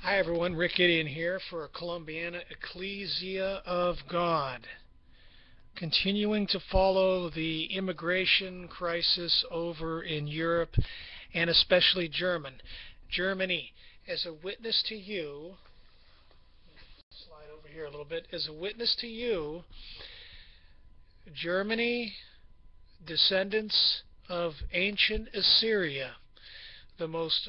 Hi everyone, Rick Gideon here for Columbiana Ecclesia of God. Continuing to follow the immigration crisis over in Europe and especially Germany. As a witness to you, slide over here a little bit, as a witness to you, Germany, descendants of ancient Assyria, the most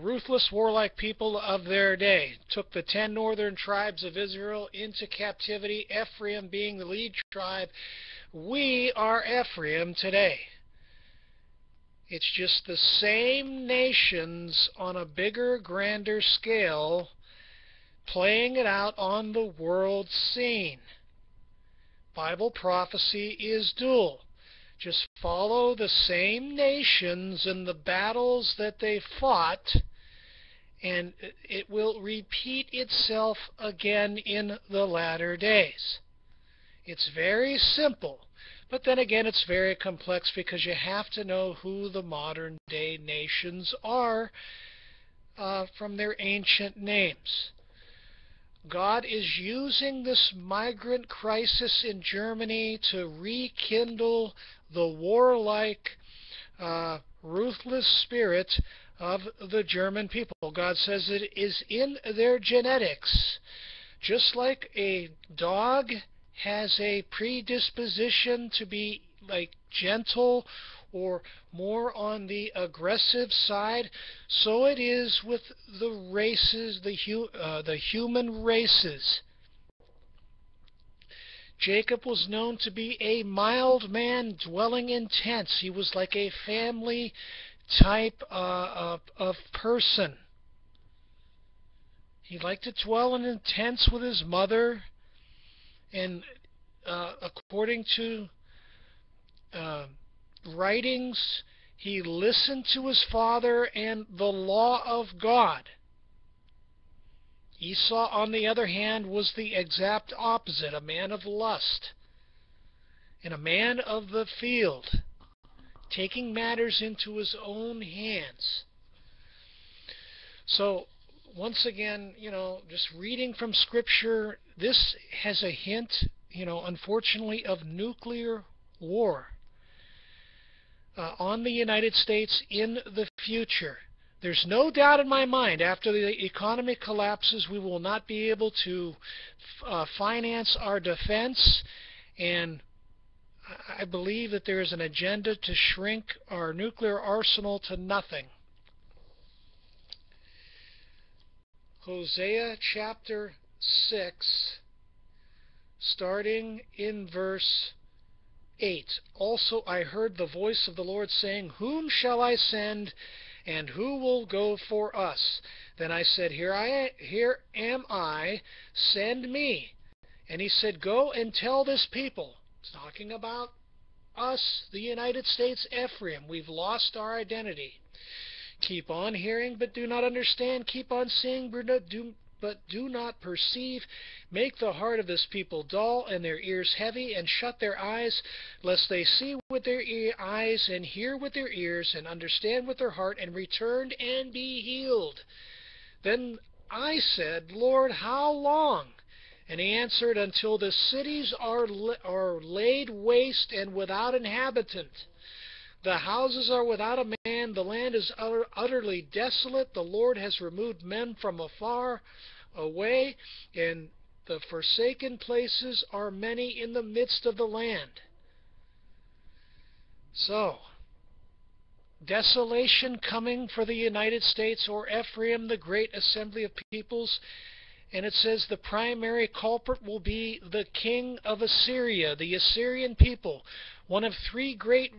ruthless, warlike people of their day, took the 10 northern tribes of Israel into captivity, Ephraim being the lead tribe. We are Ephraim today. It's just the same nations on a bigger, grander scale playing it out on the world scene. Bible prophecy is dual. Just follow the same nations and the battles that they fought, and it will repeat itself again in the latter days. It's very simple, but then again it's very complex because you have to know who the modern day nations are from their ancient names. God is using this migrant crisis in Germany to rekindle the warlike, ruthless spirit of the German people. God says it is in their genetics. Just like a dog has a predisposition to be like gentle or more on the aggressive side, so it is with the races, the human races. Jacob was known to be a mild man dwelling in tents. He was like a family type of person. He liked to dwell in tents with his mother, and according to writings, he listened to his father and the law of God. Esau, on the other hand, was the exact opposite, a man of lust and a man of the field, taking matters into his own hands. So, once again, just reading from Scripture, this has a hint, unfortunately, of nuclear war on the United States in the future. There's no doubt in my mind, after the economy collapses, we will not be able to finance our defense, and I believe that there is an agenda to shrink our nuclear arsenal to nothing. Hosea chapter 6, starting in verse 8. Also I heard the voice of the Lord saying, Whom shall I send, and who will go for us? Then I said, Here am I, send me. And he said, Go and tell this people. It's talking about us, the United States, Ephraim. We've lost our identity. Keep on hearing, but do not understand. Keep on seeing, but do not perceive. Make the heart of this people dull, and their ears heavy, and shut their eyes, lest they see with their eyes, and hear with their ears, and understand with their heart, and return and be healed. Then I said, Lord, how long? And he answered, Until the cities are laid waste and without inhabitant. The houses are without a man, the land is utterly desolate. The Lord has removed men from afar away, and the forsaken places are many in the midst of the land. So, desolation coming for the United States, or Ephraim, the great assembly of peoples. And it says the primary culprit will be the king of Assyria, the Assyrian people, one of three great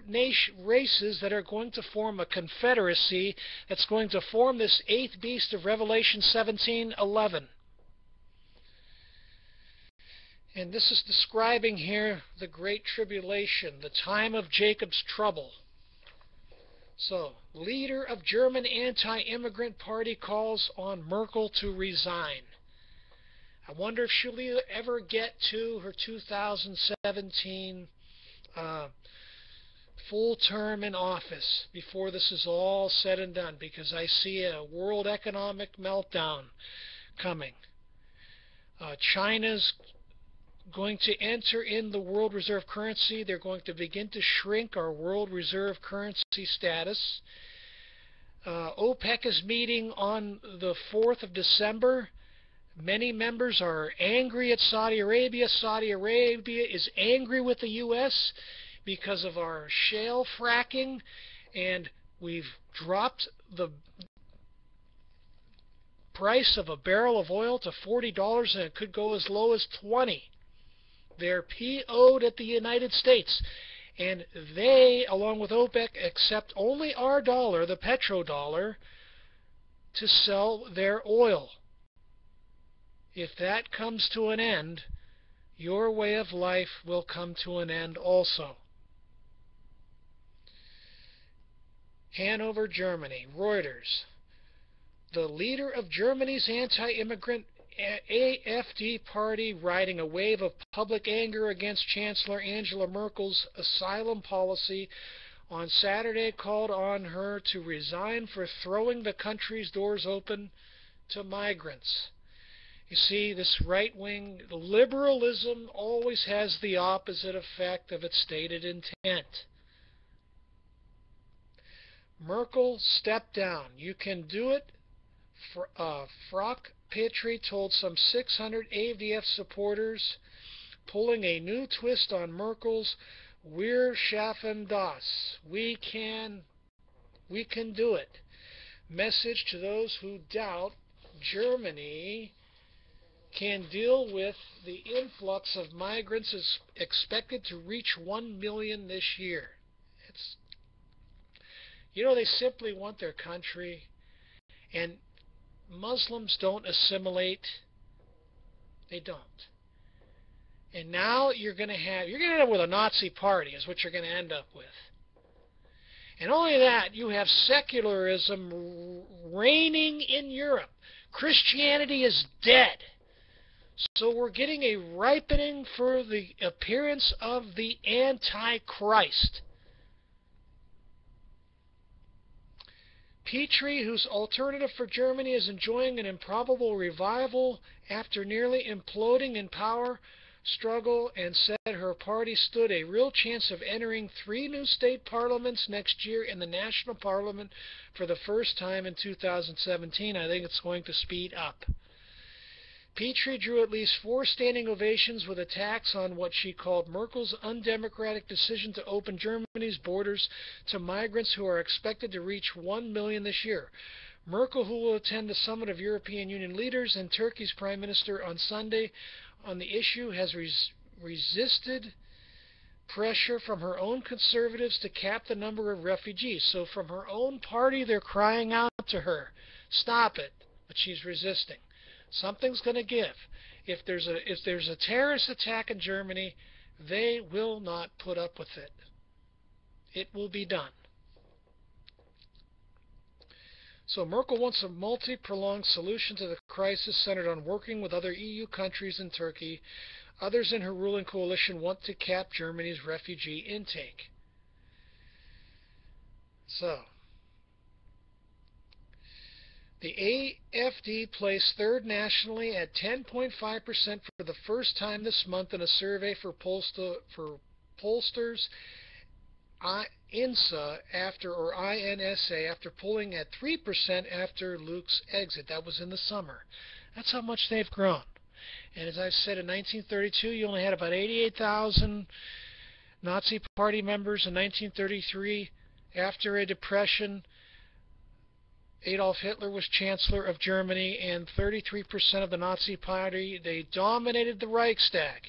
races that are going to form a confederacy that's going to form this eighth beast of Revelation 17:11. And this is describing here the Great Tribulation, the time of Jacob's trouble. So, leader of German anti-immigrant party calls on Merkel to resign. I wonder if she'll ever get to her 2017 full term in office before this is all said and done, because I see a world economic meltdown coming. China's going to enter in the world reserve currency. They're going to begin to shrink our world reserve currency status. OPEC is meeting on the 4th of December. Many members are angry at Saudi Arabia. Saudi Arabia is angry with the U.S. because of our shale fracking, and we've dropped the price of a barrel of oil to $40, and it could go as low as $20. They're PO'd at the United States, and they, along with OPEC, accept only our dollar, the petrodollar, to sell their oil. If that comes to an end, your way of life will come to an end also. Hanover, Germany. Reuters. The leader of Germany's anti-immigrant AfD party, riding a wave of public anger against Chancellor Angela Merkel's asylum policy, on Saturday called on her to resign for throwing the country's doors open to migrants. You see, this right-wing liberalism always has the opposite effect of its stated intent. Merkel, step down. You can do it. Frank Petry told some 600 AfD supporters, pulling a new twist on Merkel's "Wir schaffen das," we can do it message to those who doubt Germany can deal with the influx of migrants is expected to reach 1 million this year. They simply want their country, and Muslims don't assimilate. They don't. And now you're going to end up with a Nazi party is what you're going to end up with. And only that, you have secularism reigning in Europe. Christianity is dead. So we're getting a ripening for the appearance of the Antichrist. Petry, whose Alternative for Germany is enjoying an improbable revival after nearly imploding in power struggle, and said her party stood a real chance of entering 3 new state parliaments next year in the national parliament for the first time in 2017. I think it's going to speed up. Petry drew at least 4 standing ovations with attacks on what she called Merkel's undemocratic decision to open Germany's borders to migrants who are expected to reach 1 million this year. Merkel, who will attend the summit of European Union leaders and Turkey's Prime Minister on Sunday on the issue, has resisted pressure from her own conservatives to cap the number of refugees. So from her own party, they're crying out to her, stop it, but she's resisting. Something's going to give. If there's a terrorist attack in Germany, they will not put up with it. It will be done. So Merkel wants a multi-pronged solution to the crisis centered on working with other EU countries and Turkey. Others in her ruling coalition want to cap Germany's refugee intake. So the AfD placed third nationally at 10.5% for the first time this month in a survey for pollsters INSA after polling at 3% after Luke's exit. That was in the summer. That's how much they've grown. And as I said, in 1932, you only had about 88,000 Nazi Party members. In 1933, after a depression, Adolf Hitler was Chancellor of Germany, and 33% of the Nazi Party, they dominated the Reichstag.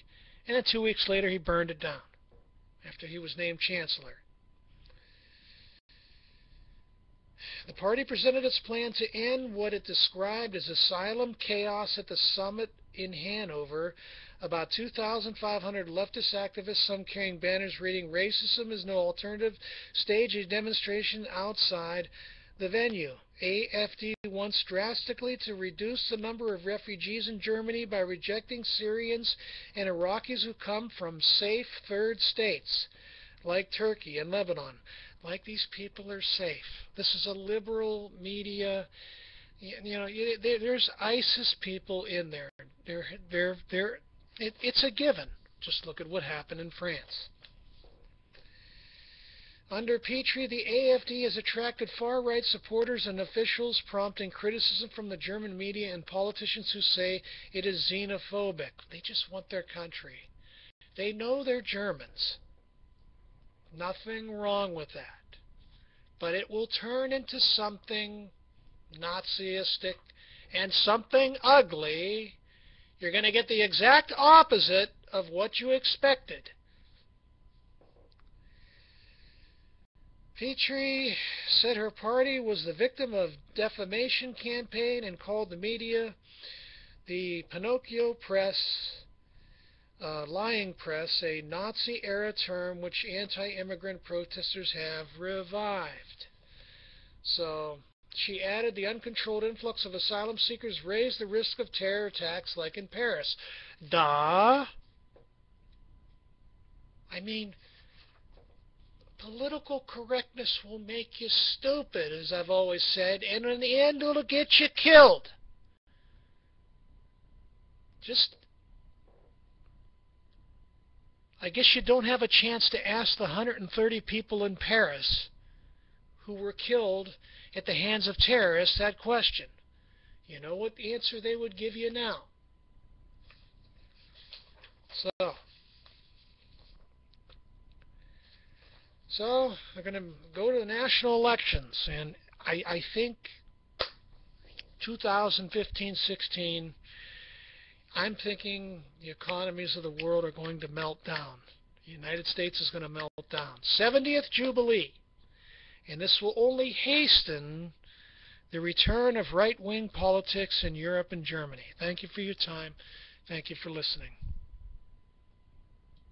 And then 2 weeks later, he burned it down after he was named Chancellor. The party presented its plan to end what it described as asylum chaos at the summit in Hanover. About 2,500 leftist activists, some carrying banners reading "Racism is no alternative," staged a demonstration outside the venue. AfD wants drastically to reduce the number of refugees in Germany by rejecting Syrians and Iraqis who come from safe third states. like Turkey and Lebanon, like these people are safe. This is a liberal media. There's ISIS people in there. It's a given. Just look at what happened in France. Under Petrie, the AfD has attracted far-right supporters and officials, prompting criticism from the German media and politicians who say it is xenophobic. They just want their country. They know they're Germans. Nothing wrong with that. But it will turn into something Nazistic and something ugly. You're going to get the exact opposite of what you expected. Petrie said her party was the victim of defamation campaign and called the media the Pinocchio press, lying press, a Nazi-era term which anti-immigrant protesters have revived. So she added the uncontrolled influx of asylum seekers raised the risk of terror attacks like in Paris. Duh. I mean, political correctness will make you stupid, as I've always said, and in the end it'll get you killed. I guess you don't have a chance to ask the 130 people in Paris who were killed at the hands of terrorists that question. You know what the answer they would give you now. So they're going to go to the national elections, and I think 2015-16, I'm thinking the economies of the world are going to melt down. The United States is going to melt down. 70th Jubilee. And this will only hasten the return of right-wing politics in Europe and Germany. Thank you for your time. Thank you for listening.